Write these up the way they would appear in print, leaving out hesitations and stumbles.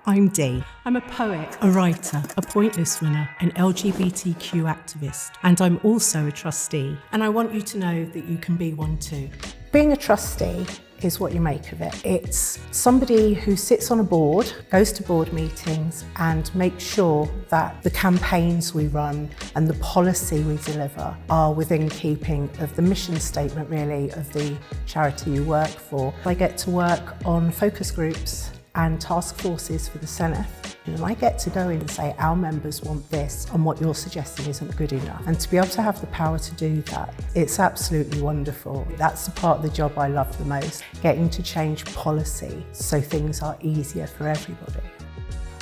I'm Dee. I'm a poet, A writer, a pointless winner, an LGBTQ activist, and I'm also a trustee. And I want you to know that you can be one too. Being a trustee is what you make of it. It's somebody who sits on a board, goes to board meetings and makes sure that the campaigns we run and the policy we deliver are within keeping of the mission statement really of the charity you work for. I get to work on focus groups and task forces for the Senate. And I get to go in and say, our members want this and what you're suggesting isn't good enough. And to be able to have the power to do that, it's absolutely wonderful. That's the part of the job I love the most, getting to change policy so things are easier for everybody.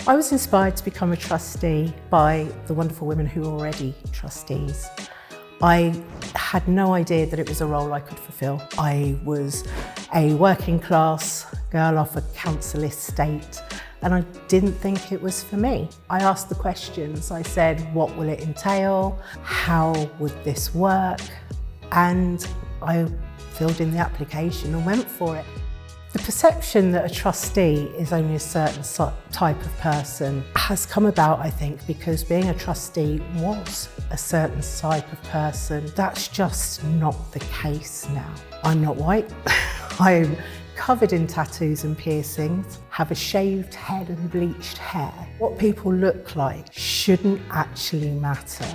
I was inspired to become a trustee by the wonderful women who are already trustees. I had no idea that it was a role I could fulfil. I was a working class girl off a council estate and I didn't think it was for me. I asked the questions. I said, what will it entail? How would this work? And I filled in the application and went for it. The perception that a trustee is only a certain type of person has come about, I think, because being a trustee was a certain type of person. That's just not the case now. I'm not white. I'm covered in tattoos and piercings, have a shaved head and bleached hair. What people look like shouldn't actually matter.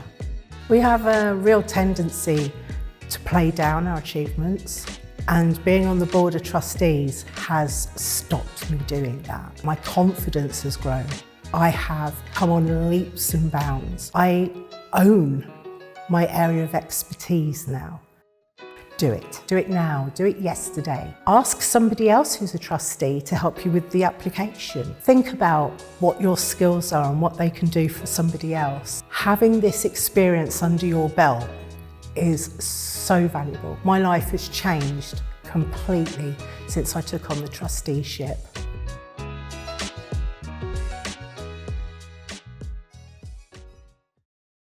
We have a real tendency to play down our achievements, and being on the board of trustees has stopped me doing that. My confidence has grown. I have come on leaps and bounds. I own my area of expertise now. Do it now, do it yesterday. Ask somebody else who's a trustee to help you with the application. Think about what your skills are and what they can do for somebody else. Having this experience under your belt is so valuable. My life has changed completely since I took on the trusteeship.